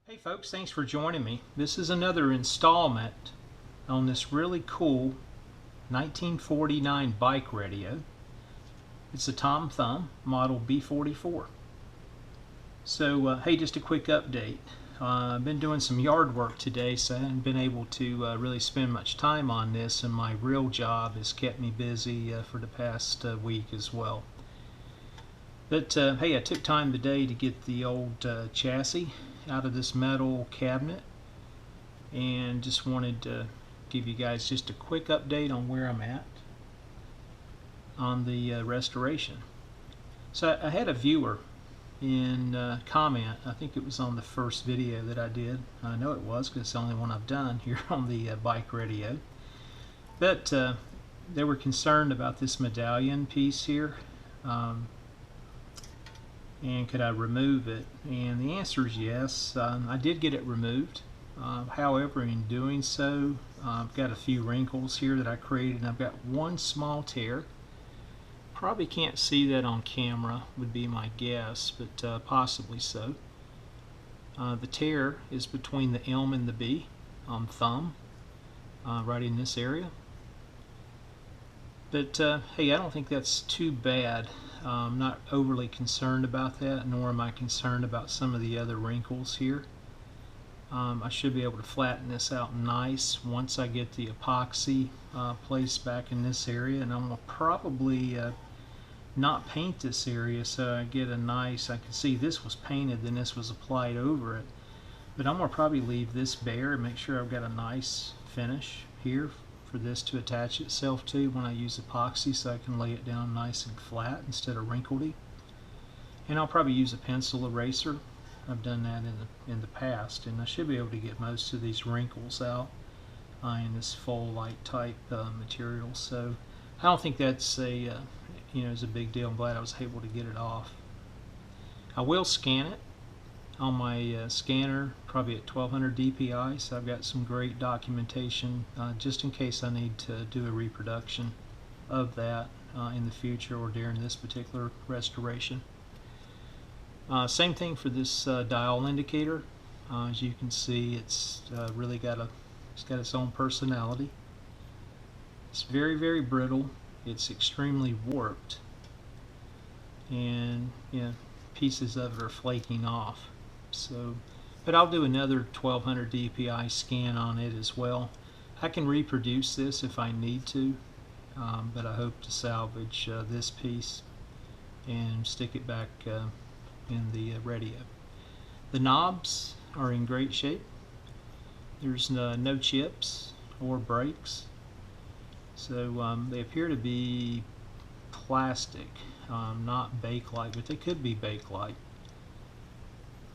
Hey folks, thanks for joining me. This is another installment on this really cool 1949 bike radio. It's a Tom Thumb model B-44. So hey, just a quick update. I've been doing some yard work today, so I haven't been able to really spend much time on this, and my real job has kept me busy for the past week as well. But hey, I took time today to get the old chassis out of this metal cabinet, and just wanted to give you guys just a quick update on where I'm at on the restoration. So I had a viewer in comment, I think it was on the first video that I did. I know it was because it's the only one I've done here on the bike radio. But they were concerned about this medallion piece here. And could I remove it? And the answer is yes. I did get it removed. However, in doing so, I've got a few wrinkles here that I created, and I've got one small tear. Probably can't see that on camera, would be my guess, but possibly so. The tear is between the M and the B on thumb, right in this area. But hey, I don't think that's too bad. I'm not overly concerned about that, nor am I concerned about some of the other wrinkles here. I should be able to flatten this out nice once I get the epoxy placed back in this area, and I'm going to probably not paint this area so I get a nice, I can see this was painted, then this was applied over it, but I'm going to probably leave this bare and make sure I've got a nice finish here for this to attach itself to when I use epoxy, so I can lay it down nice and flat instead of wrinkledy. And I'll probably use a pencil eraser. I've done that in the past, and I should be able to get most of these wrinkles out in this full light type material. So I don't think that's a is a big deal. I'm glad I was able to get it off. I will scan it on my scanner, probably at 1200 dpi, so I've got some great documentation just in case I need to do a reproduction of that in the future or during this particular restoration. Same thing for this dial indicator. As you can see, it's really got its own personality. It's very, very brittle. It's extremely warped, and pieces of it are flaking off. So, but I'll do another 1200 dpi scan on it as well. I can reproduce this if I need to, but I hope to salvage this piece and stick it back in the radio. The knobs are in great shape. There's no chips or breaks, so they appear to be plastic, not Bakelite, but they could be Bakelite.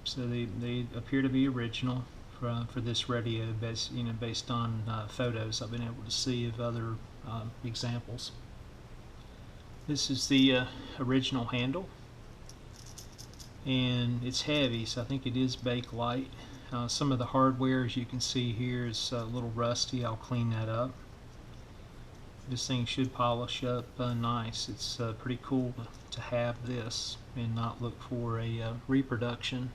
So they appear to be original for this radio, based on photos I've been able to see of other examples. This is the original handle, and it's heavy, so I think it is Bakelite. Some of the hardware, as you can see here, is a little rusty. I'll clean that up. This thing should polish up nice. It's pretty cool to have this and not look for a reproduction.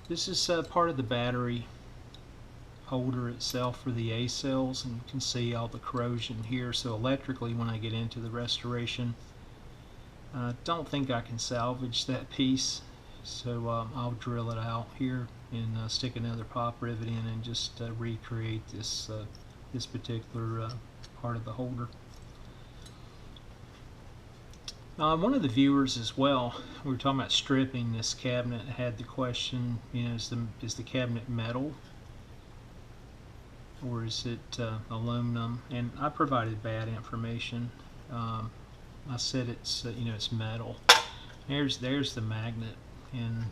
This is part of the battery holder itself for the A cells, and you can see all the corrosion here. So electrically, when I get into the restoration, I don't think I can salvage that piece, so I'll drill it out here and stick another pop rivet in and just recreate this this particular part of the holder. One of the viewers as well, we were talking about stripping this cabinet, had the question, is the cabinet metal or is it aluminum? And I provided bad information. I said it's it's metal. There's the magnet, and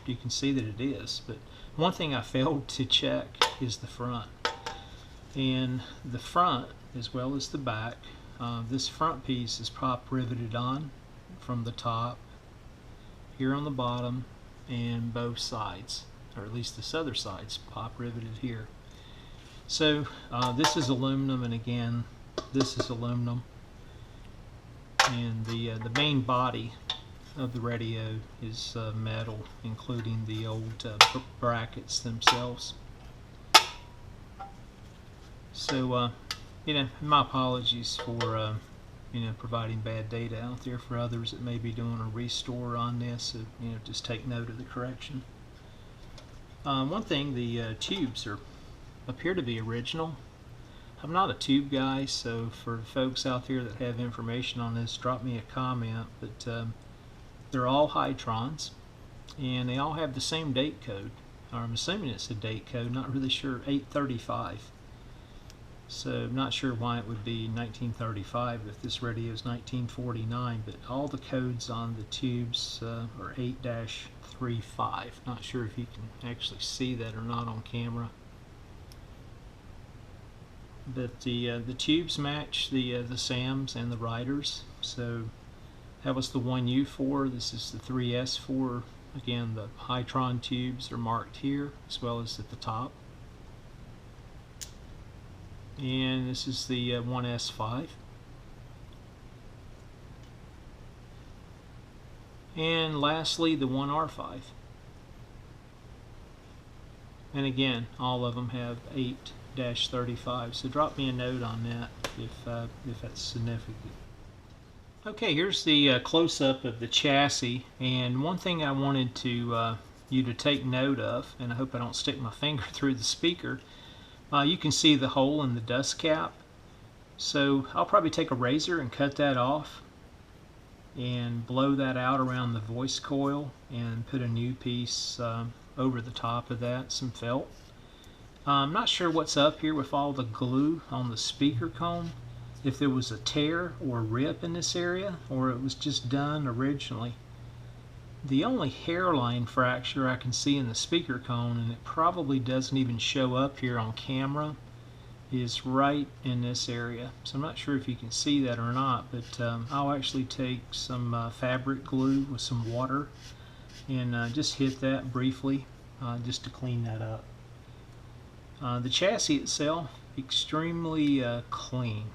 you can see that it is. But one thing I failed to check is the front. And the front, as well as the back, this front piece is pop riveted on from the top, here on the bottom, and both sides, or at least this other side's pop riveted here. So this is aluminum, and again, this is aluminum. And the main body of the radio is metal, including the old brackets themselves. So, my apologies for providing bad data out there for others that may be doing a restore on this. So, just take note of the correction. One thing, the tubes appear to be original. I'm not a tube guy, so for folks out there that have information on this, drop me a comment. But they're all Hytrons, and they all have the same date code. Or I'm assuming it's a date code, not really sure, 835. So I'm not sure why it would be 1935 if this radio is 1949, but all the codes on the tubes are 8-35. Not sure if you can actually see that or not on camera. But the tubes match the SAMs and the riders. So that was the 1U4. This is the 3S4. Again, the Hytron tubes are marked here as well as at the top. And this is the 1S5. And lastly, the 1R5. And again, all of them have 8-35. So drop me a note on that if that's significant. Okay, here's the close-up of the chassis. And one thing I wanted to you to take note of, and I hope I don't stick my finger through the speaker. You can see the hole in the dust cap. So I'll probably take a razor and cut that off and blow that out around the voice coil and put a new piece over the top of that, some felt. I'm not sure what's up here with all the glue on the speaker cone, if there was a tear or rip in this area or it was just done originally. The only hairline fracture I can see in the speaker cone, and it probably doesn't even show up here on camera, is right in this area. So I'm not sure if you can see that or not, but I'll actually take some fabric glue with some water and just hit that briefly just to clean that up. The chassis itself, extremely clean.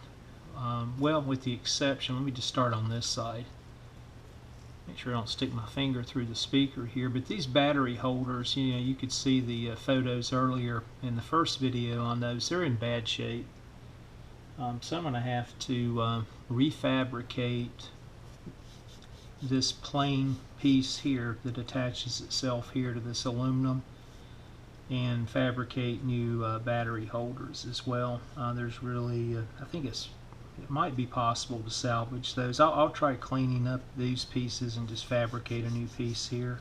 Well, with the exception, let me just start on this side. Make sure I don't stick my finger through the speaker here, but these battery holders, you could see the photos earlier in the first video on those. They're in bad shape. So I'm going to have to refabricate this plain piece here that attaches itself here to this aluminum and fabricate new battery holders as well. There's really, I think it might be possible to salvage those. I'll try cleaning up these pieces and just fabricate a new piece here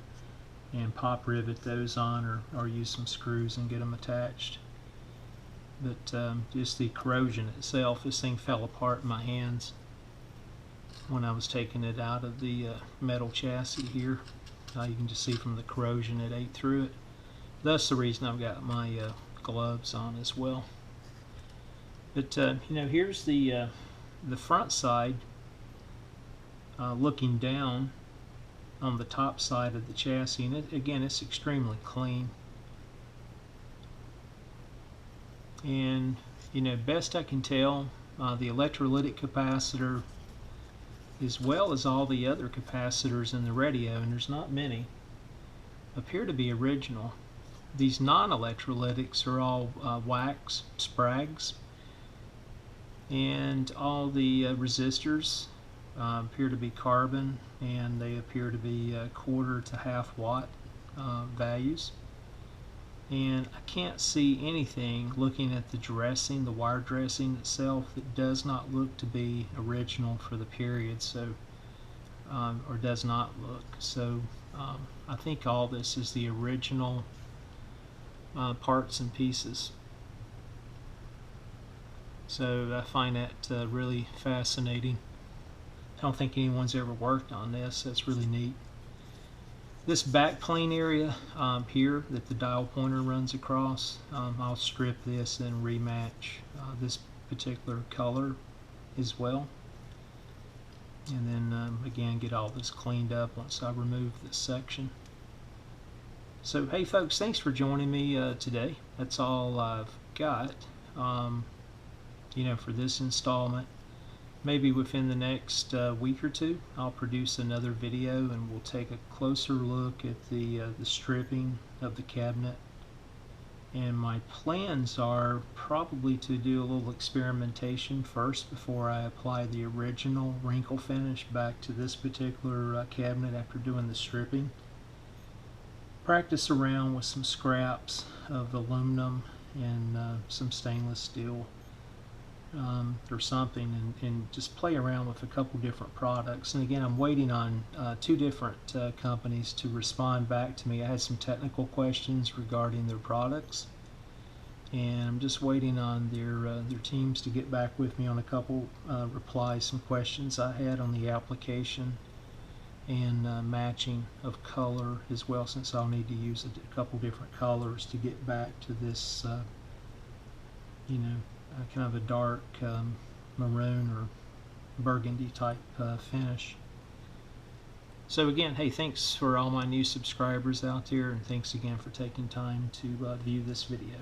and pop rivet those on or use some screws and get them attached. But just the corrosion itself, this thing fell apart in my hands when I was taking it out of the metal chassis here. You can just see from the corrosion it ate through it. That's the reason I've got my gloves on as well. But here's the front side looking down on the top side of the chassis, and again, it's extremely clean. And best I can tell, the electrolytic capacitor, as well as all the other capacitors in the radio, and there's not many, appear to be original. These non-electrolytics are all wax sprags, and all the resistors appear to be carbon, and they appear to be 1/4 to 1/2 watt values. And I can't see anything looking at the dressing, the wire dressing itself, that does not look to be original for the period, so or does not look. So I think all this is the original parts and pieces. So I find that really fascinating. I don't think anyone's ever worked on this. That's really neat. This back plane area here that the dial pointer runs across, I'll strip this and rematch this particular color as well. And then again, get all this cleaned up once I remove this section. So hey folks, thanks for joining me today. That's all I've got for this installment. maybe within the next week or two, I'll produce another video and we'll take a closer look at the stripping of the cabinet. And my plans are probably to do a little experimentation first before I apply the original wrinkle finish back to this particular cabinet after doing the stripping. Practice around with some scraps of aluminum and some stainless steel or something, and just play around with a couple different products. And again, I'm waiting on two different companies to respond back to me. I had some technical questions regarding their products, and I'm just waiting on their teams to get back with me on a couple replies, some questions I had on the application and matching of color as well, since I'll need to use a couple different colors to get back to this kind of a dark maroon or burgundy type finish. So again, hey, thanks for all my new subscribers out there, and thanks again for taking time to view this video.